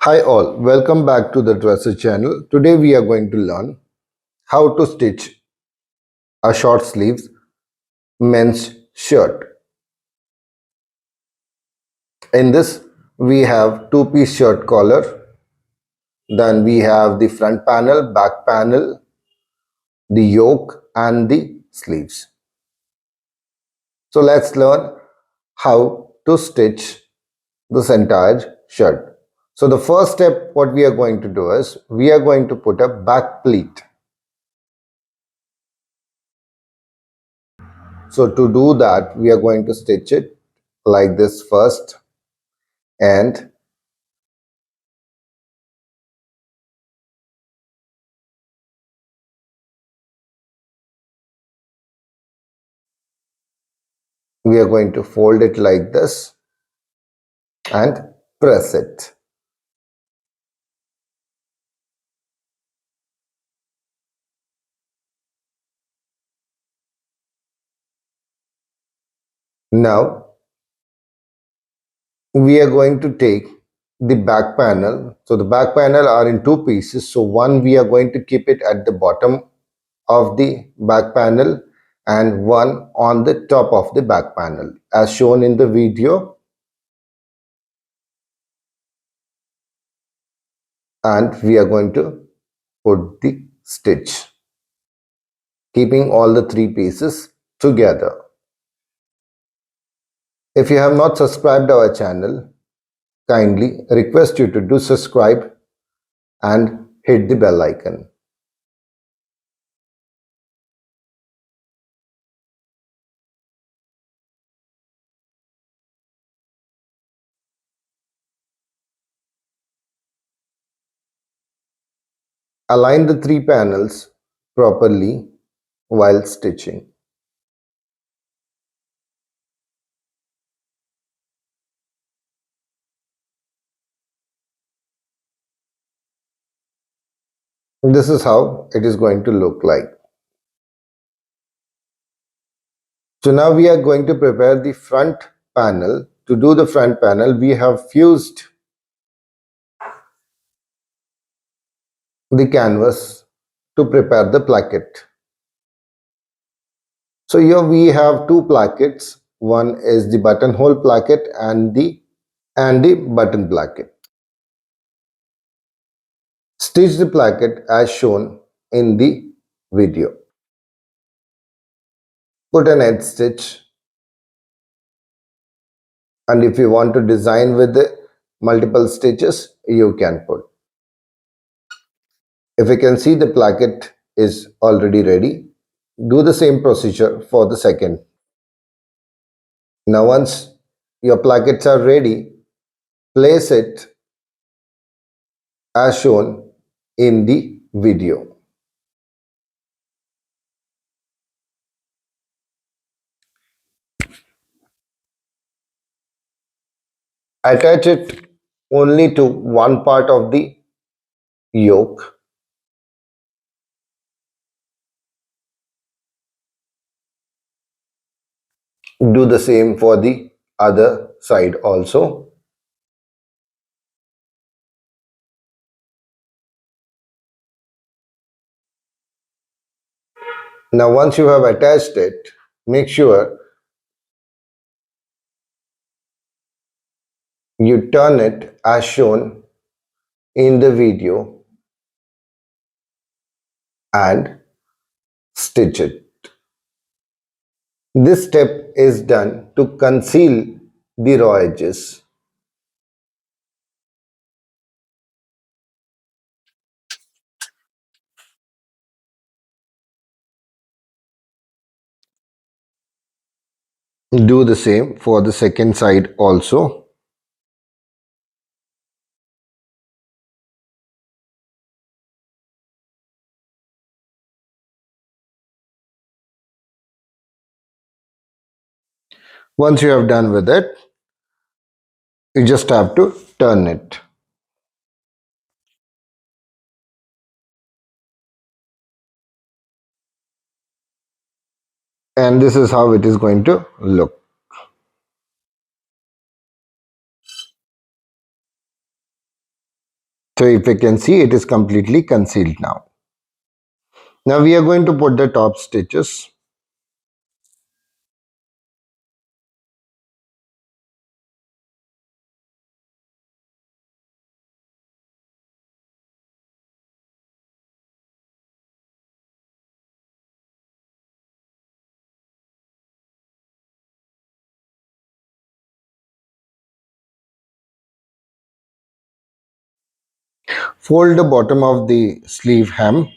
Hi all, welcome back to the Dresser channel. Today we are going to learn how to stitch a short sleeves men's shirt. In this we have two-piece shirt collar, then we have the front panel, back panel, the yoke and the sleeves. So let's learn how to stitch this entire shirt. So the first step what we are going to do is we are going to put a back pleat. So to do that, we are going to stitch it like this first, and we are going to fold it like this and press it. Now we are going to take the back panel. So the back panel are in two pieces. So one we are going to keep it at the bottom of the back panel and one on the top of the back panel as shown in the video, and we are going to put the stitch keeping all the three pieces together. If you have not subscribed our channel, kindly request you to do subscribe and hit the bell icon. Align the three panels properly while stitching. This is how it is going to look like. So now we are going to prepare the front panel. To do the front panel, we have fused the canvas to prepare the placket. So here we have two plackets. One is the buttonhole placket and the button placket. Stitch the placket as shown in the video. Put an edge stitch, and if you want to design with the multiple stitches, you can put. If you can see the placket is already ready, do the same procedure for the second. Now once your plackets are ready, place it as shown in the video. Attach it only to one part of the yoke. Do the same for the other side also. Now once you have attached it, make sure you turn it as shown in the video and stitch it. This step is done to conceal the raw edges. Do the same for the second side also. Once you have done with it, you just have to turn it. And this is how it is going to look. So if you can see, it is completely concealed now. Now we are going to put the top stitches. Fold the bottom of the sleeve hem.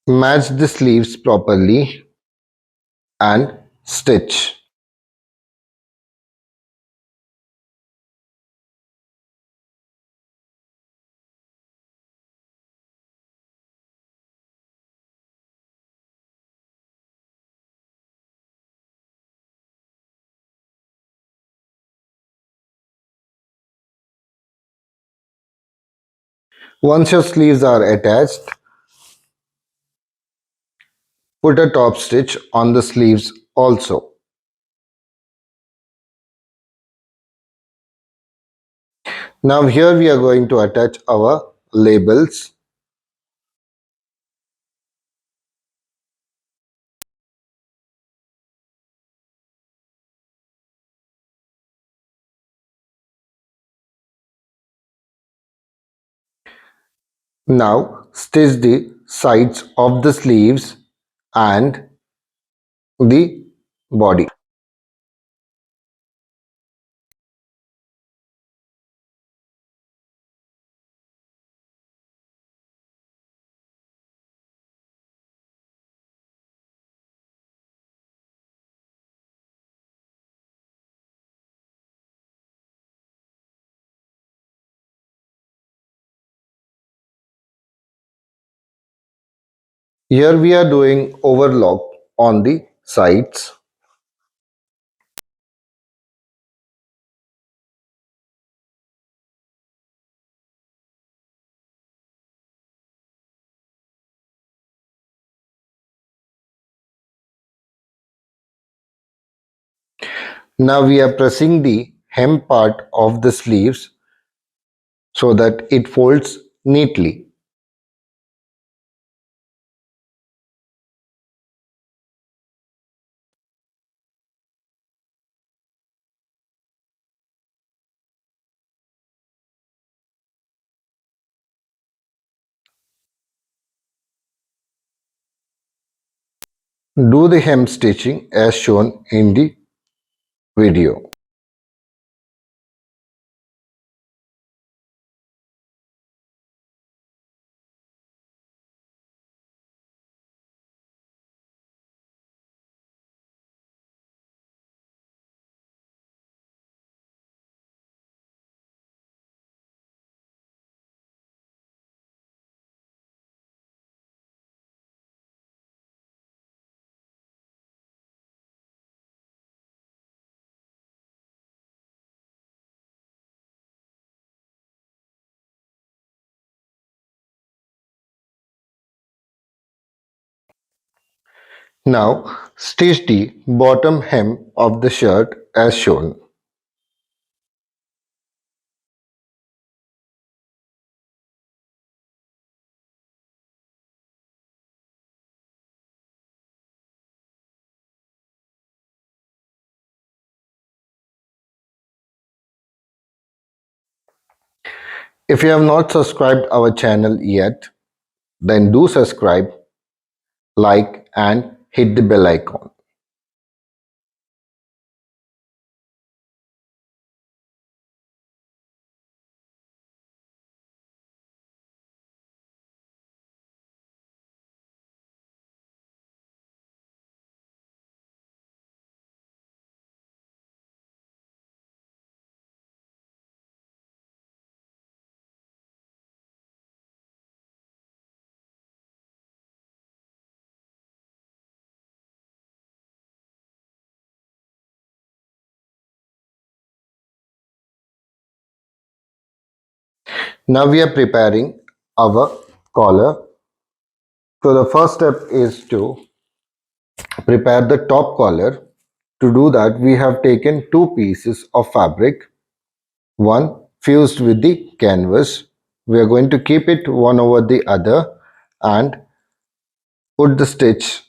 Match the sleeves properly and stitch. Once your sleeves are attached, put a top stitch on the sleeves also. Now here we are going to attach our labels. Now stitch the sides of the sleeves and the body. Here we are doing overlock on the sides. Now we are pressing the hem part of the sleeves so that it folds neatly. Do the hem stitching as shown in the video. Now stitch the bottom hem of the shirt as shown. If you have not subscribed our channel yet, then do subscribe, like and hit the bell icon. Now we are preparing our collar. So the first step is to prepare the top collar. To do that, we have taken two pieces of fabric, one fused with the canvas. We are going to keep it one over the other and put the stitch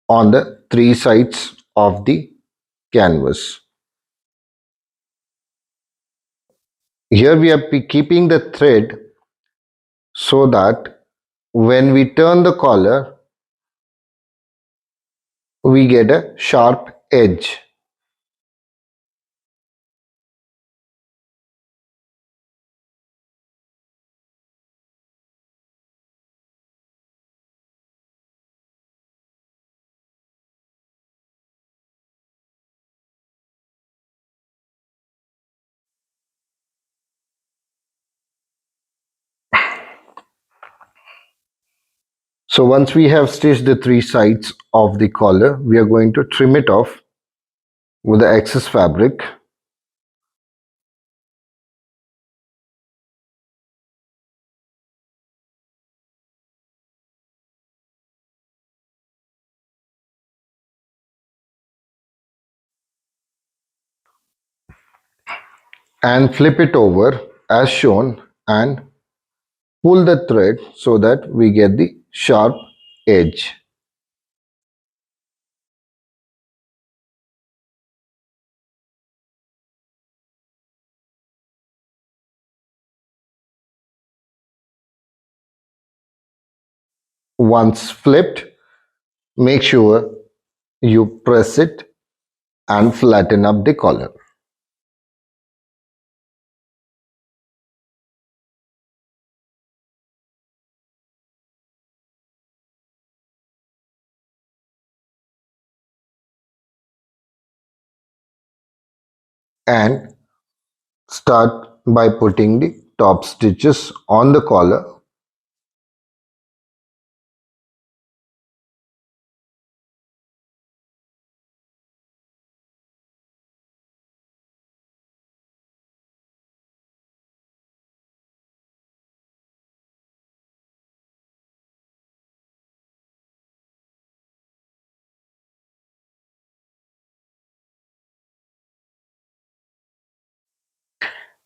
on the three sides of the canvas. Here we are keeping the thread so that when we turn the collar, we get a sharp edge. So once we have stitched the three sides of the collar, we are going to trim it off with the excess fabric. And flip it over as shown and pull the thread so that we get the sharp edge. Once flipped, make sure you press it and flatten up the collar. And start by putting the top stitches on the collar.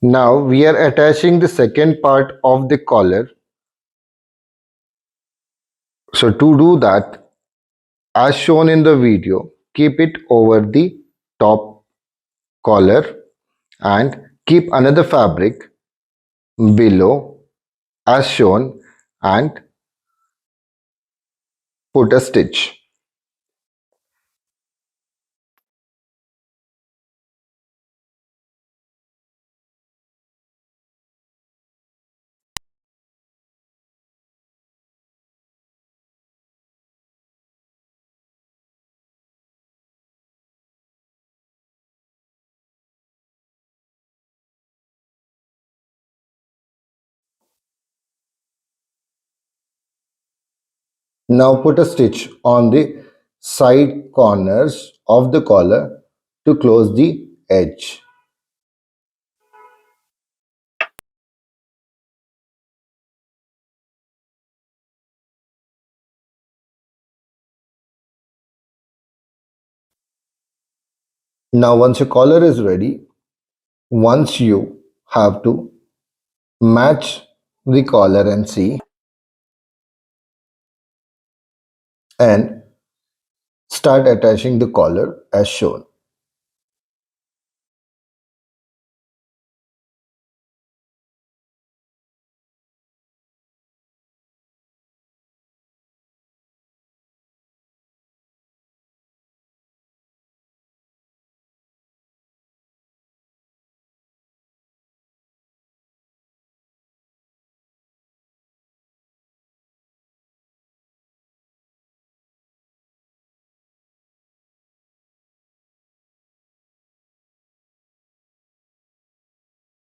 Now we are attaching the second part of the collar. So to do that, as shown in the video, keep it over the top collar and keep another fabric below as shown and put a stitch. Now put a stitch on the side corners of the collar to close the edge. Now once your collar is ready, once you have to match the collar and see and start attaching the collar as shown.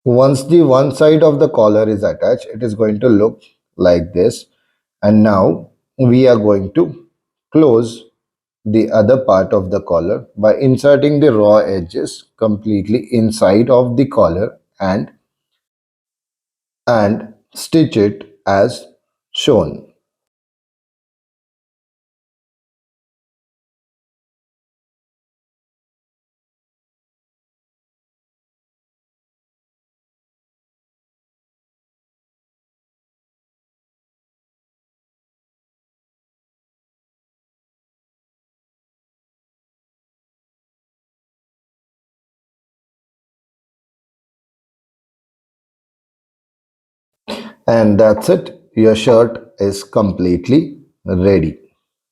Once the one side of the collar is attached, it is going to look like this. And now we are going to close the other part of the collar by inserting the raw edges completely inside of the collar and and stitch it as shown. And that's it. Your shirt is completely ready.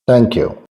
Thank you.